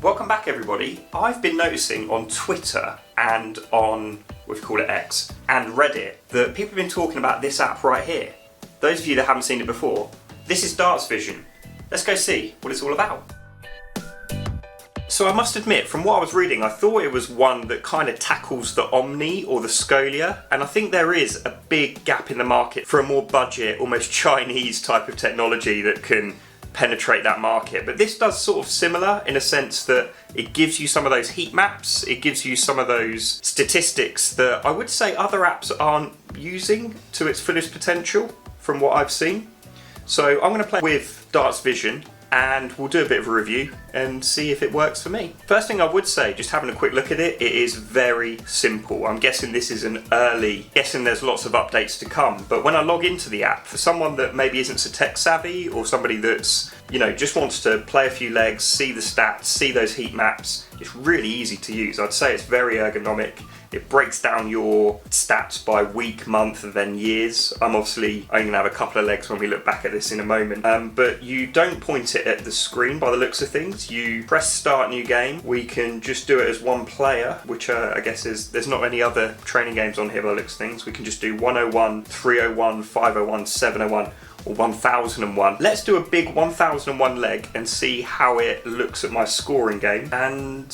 Welcome back everybody. I've been noticing on Twitter and on, we call it X, and Reddit, that people have been talking about this app right here. Those of you that haven't seen it before, this is DARTVISION. Let's go see what it's all about. So I must admit, from what I was reading, I thought it was one that kind of tackles the Omni or the Scolia, and I think there is a big gap in the market for a more budget, almost Chinese type of technology that can penetrate that market. But this does sort of similar in a sense that it gives you some of those heat maps, it gives you some of those statistics that I would say other apps aren't using to its fullest potential from what I've seen. So I'm going to play with DARTVISION and we'll do a bit of a review and see if it works for me. First thing I would say, just having a quick look at it, it is very simple. I'm guessing this is guessing there's lots of updates to come, but when I log into the app, for someone that maybe isn't so tech savvy or somebody that's, you know, just wants to play a few legs, see the stats, see those heat maps, it's really easy to use. I'd say it's very ergonomic. It breaks down your stats by week, month, and then years. I'm obviously only going to have a couple of legs when we look back at this in a moment. But you don't point it at the screen by the looks of things. You press start new game. We can just do it as one player, which I guess is, there's not any other training games on here by the looks of things. We can just do 101, 301, 501, 701, or 1001. Let's do a big 1001 leg and see how it looks at my scoring game. And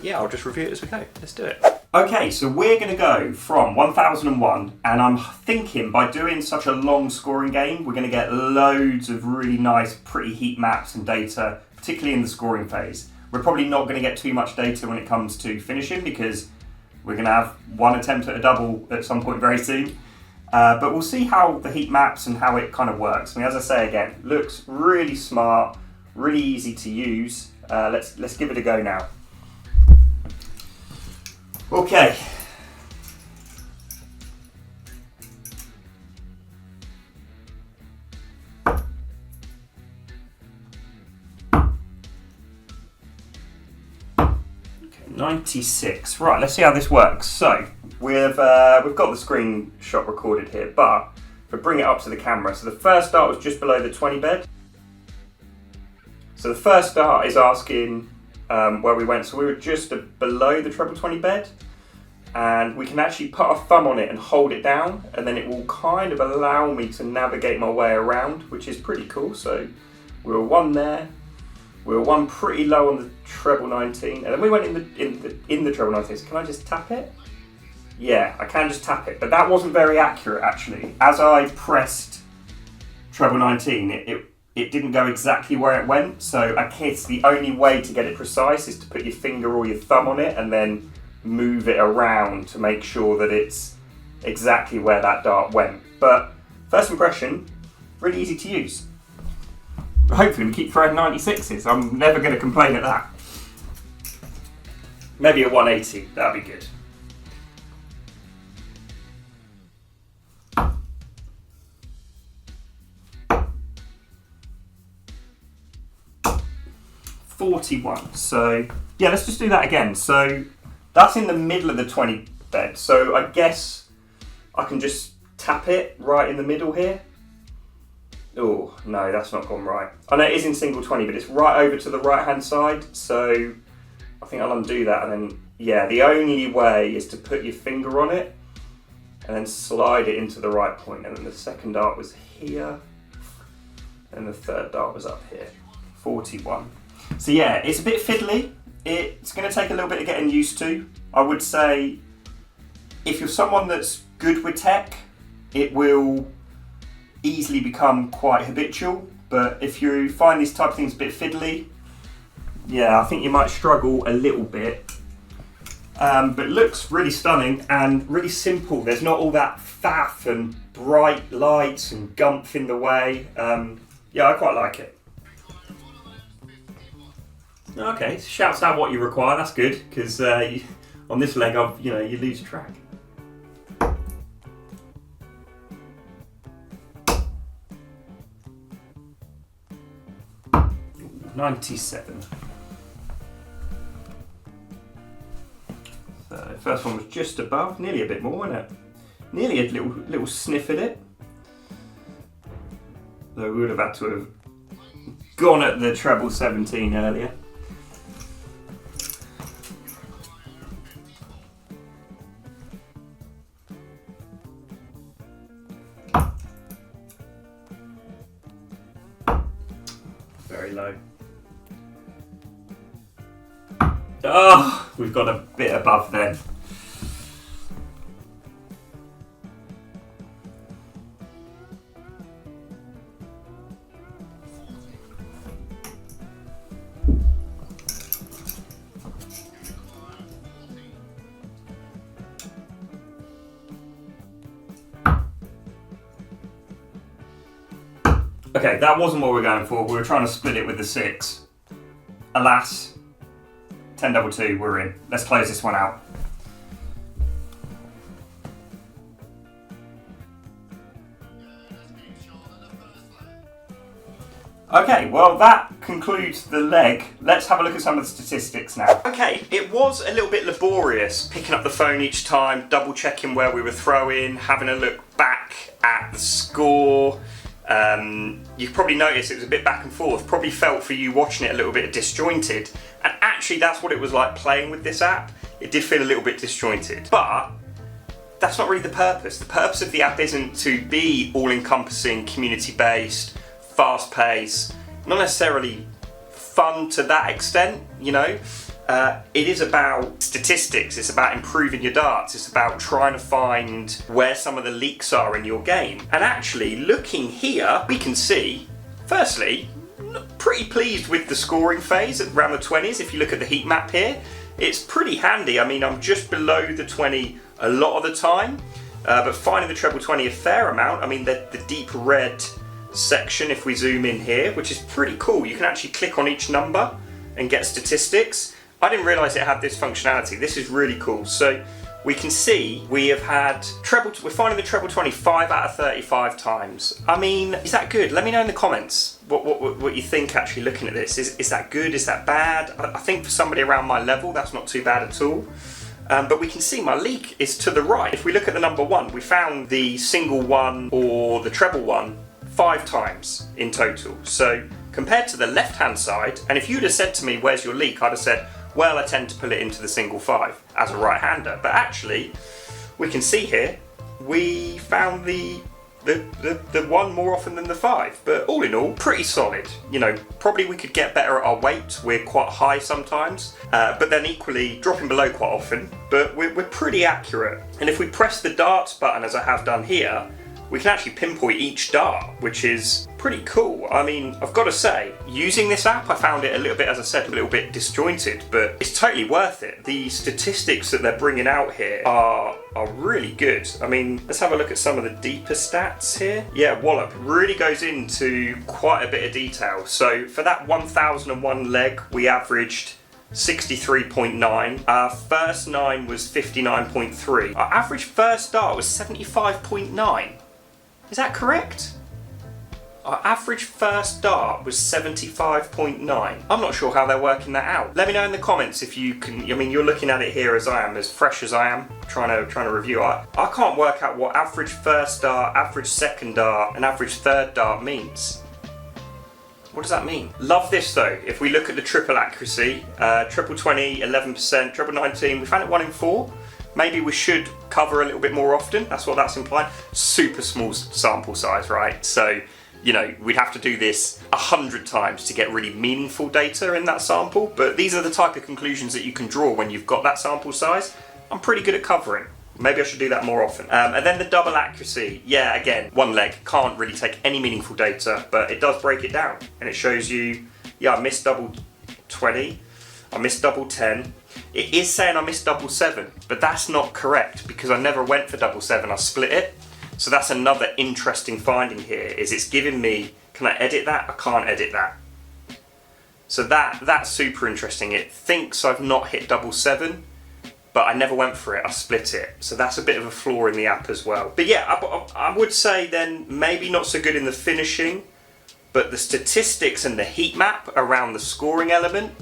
yeah, I'll just review it as we go. Let's do it. Okay, so we're going to go from 1001, and I'm thinking by doing such a long scoring game, we're going to get loads of really nice, pretty heat maps and data, particularly in the scoring phase. We're probably not going to get too much data when it comes to finishing because we're going to have one attempt at a double at some point very soon. But we'll see how the heat maps and how it kind of works. I mean, as I say again, looks really smart, really easy to use. Let's give it a go now. Okay. Okay, 96. Right, let's see how this works. So we've got the screenshot recorded here, but if I bring it up to the camera, so the first dart was just below the 20 bed. So the first dart is asking where we went, so we were just below the treble 20 bed, and we can actually put our thumb on it and hold it down, and then it will kind of allow me to navigate my way around, which is pretty cool. So we were one there, we were one pretty low on the treble 19, and then we went in the treble 19. So can I just tap it? Yeah, I can just tap it, but that wasn't very accurate actually. As I pressed treble 19, it didn't go exactly where it went, so I guess the only way to get it precise is to put your finger or your thumb on it and then move it around to make sure that it's exactly where that dart went. But first impression, really easy to use. Hopefully we keep throwing 96s, I'm never going to complain at that. Maybe a 180, that'd be good. .41. So yeah, let's just do that again. So that's in the middle of the 20 bed. So I guess I can just tap it right in the middle here. Oh no, that's not gone right. I know it is in single 20, but it's right over to the right hand side. So I think I'll undo that, and then yeah, the only way is to put your finger on it and then slide it into the right point. And then the second dart was here, and the third dart was up here. 41. So yeah, it's a bit fiddly. It's going to take a little bit of getting used to. I would say if you're someone that's good with tech, it will easily become quite habitual. But if you find these type of things a bit fiddly, yeah, I think you might struggle a little bit. But it looks really stunning and really simple. There's not all that faff and bright lights and gumph in the way. Yeah, I quite like it. Okay, shouts out what you require. That's good, because on this leg, you lose track. 97. So the first one was just above, nearly a bit more, wasn't it? Nearly a little sniff at it. Though we would have had to have gone at the treble 17 earlier. Oh, we've got a bit above then. Okay, that wasn't what we were going for. We were trying to split it with the 6. Alas, 10-2, we're in. Let's close this one out. Okay, well that concludes the leg. Let's have a look at some of the statistics now. Okay, it was a little bit laborious picking up the phone each time, double checking where we were throwing, having a look back at the score. You've probably noticed it was a bit back and forth, probably felt for you watching it a little bit disjointed, and actually that's what it was like playing with this app. It did feel a little bit disjointed, but that's not really the purpose. The purpose of the app isn't to be all-encompassing, community-based, fast-paced, not necessarily fun to that extent, you know. It is about statistics, it's about improving your darts, it's about trying to find where some of the leaks are in your game. And actually, looking here, we can see, firstly, pretty pleased with the scoring phase at around the 20s. If you look at the heat map here, it's pretty handy. I mean, I'm just below the 20 a lot of the time, but finding the treble 20 a fair amount. I mean, the deep red section, if we zoom in here, which is pretty cool, you can actually click on each number and get statistics. I didn't realise it had this functionality. This is really cool. So we can see we have had we're finding the treble 20 5 out of 35 times. I mean, is that good? Let me know in the comments what you think actually looking at this. Is that good? Is that bad? I think for somebody around my level, that's not too bad at all. But we can see my leak is to the right. If we look at the number 1, we found the single 1 or the treble 1 5 times in total. So compared to the left hand side, and if you'd have said to me, where's your leak? I'd have said, well, I tend to pull it into the single 5 as a right hander. But actually, we can see here, we found the 1 more often than the 5. But all in all, pretty solid. You know, probably we could get better at our weight. We're quite high sometimes, but then equally dropping below quite often. But we're pretty accurate. And if we press the darts button, as I have done here, we can actually pinpoint each dart, which is pretty cool. I mean, I've got to say, using this app, I found it a little bit, as I said, a little bit disjointed, but it's totally worth it. The statistics that they're bringing out here are really good. I mean, let's have a look at some of the deeper stats here. Yeah, Wallop really goes into quite a bit of detail. So for that 1001 leg, we averaged 63.9. Our first 9 was 59.3. Our average first dart was 75.9. Is that correct? Our average first dart was 75.9. I'm not sure how they're working that out. Let me know in the comments if you can. I mean, you're looking at it here as I am, as fresh as I am, trying to review. I can't work out what average first dart, average second dart, and average third dart means. What does that mean? Love this though. If we look at the triple accuracy, triple 20, 11%, triple 19, we found it 1 in 4. Maybe we should cover a little bit more often. That's what that's implying. Super small sample size, right? So, you know, we'd have to do this 100 times to get really meaningful data in that sample. But these are the type of conclusions that you can draw when you've got that sample size. I'm pretty good at covering. Maybe I should do that more often. And then the double accuracy. Yeah, again, 1 leg. Can't really take any meaningful data, but it does break it down. And it shows you, yeah, I missed double 20. I missed double 10. It is saying I missed double 7, but that's not correct because I never went for double 7. I split it. So that's another interesting finding here, is it's giving me, can I edit that? I can't edit that. So that's super interesting. It thinks I've not hit double 7, but I never went for it. I split it. So that's a bit of a flaw in the app as well. But yeah, I would say then maybe not so good in the finishing, but the statistics and the heat map around the scoring element,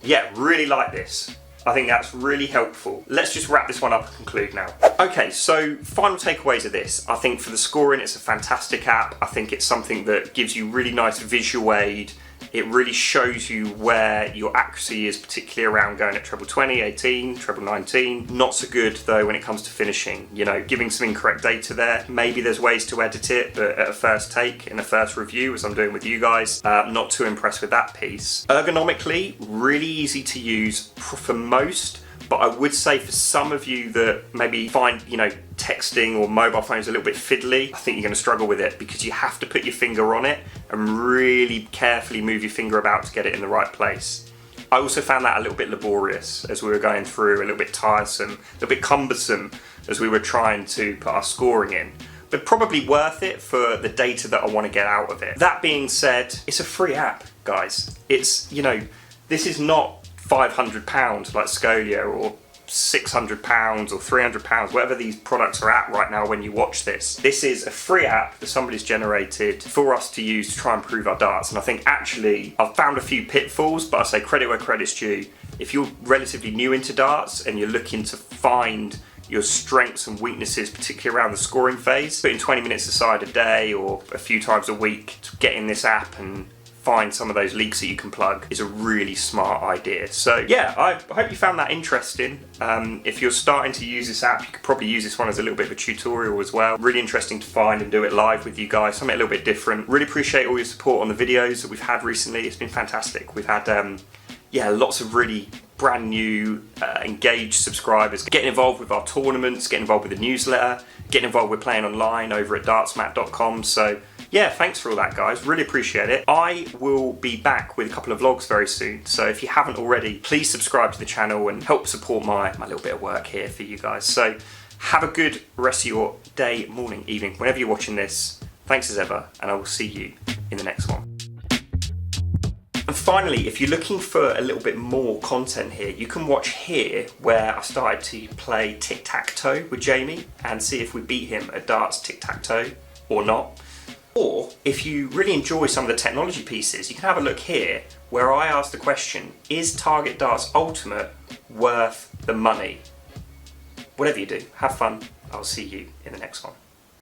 yeah, really like this. I think that's really helpful. Let's just wrap this one up and conclude now. Okay, so final takeaways of this. I think for the scoring, it's a fantastic app. I think it's something that gives you really nice visual aid It really shows you where your accuracy is, particularly around going at treble 20, 18, treble 19. Not so good though when it comes to finishing, you know, giving some incorrect data there. Maybe there's ways to edit it, but at a first take, in a first review, as I'm doing with you guys, not too impressed with that piece. Ergonomically, really easy to use for most, but I would say for some of you that maybe find, you know, texting or mobile phones a little bit fiddly, I think you're going to struggle with it because you have to put your finger on it and really carefully move your finger about to get it in the right place. I also found that a little bit laborious as we were going through, a little bit tiresome, a little bit cumbersome as we were trying to put our scoring in. But probably worth it for the data that I want to get out of it. That being said, it's a free app, guys. It's, you know, this is not £500 like Scolia or £600 or £300, whatever these products are at right now when you watch this. This is a free app that somebody's generated for us to use to try and improve our darts. And I think actually I've found a few pitfalls, but I say credit where credit's due. If you're relatively new into darts and you're looking to find your strengths and weaknesses, particularly around the scoring phase, putting 20 minutes aside a day or a few times a week to get in this app and find some of those leaks that you can plug is a really smart idea. So yeah, I hope you found that interesting. If you're starting to use this app, you could probably use this one as a little bit of a tutorial as well. Really interesting to find and do it live with you guys, something a little bit different. Really appreciate all your support on the videos that we've had recently. It's been fantastic. We've had yeah, lots of really brand new engaged subscribers getting involved with our tournaments, getting involved with the newsletter, getting involved with playing online over at dartsmap.com. So yeah, thanks for all that, guys. Really appreciate it. I will be back with a couple of vlogs very soon. So if you haven't already, please subscribe to the channel and help support my little bit of work here for you guys. So have a good rest of your day, morning, evening, whenever you're watching this. Thanks as ever, and I will see you in the next one. And finally, if you're looking for a little bit more content here, you can watch here where I started to play tic-tac-toe with Jamie and see if we beat him at darts tic-tac-toe or not. Or if you really enjoy some of the technology pieces, you can have a look here where I ask the question, is Target Darts Ultimate worth the money? Whatever you do, have fun. I'll see you in the next one.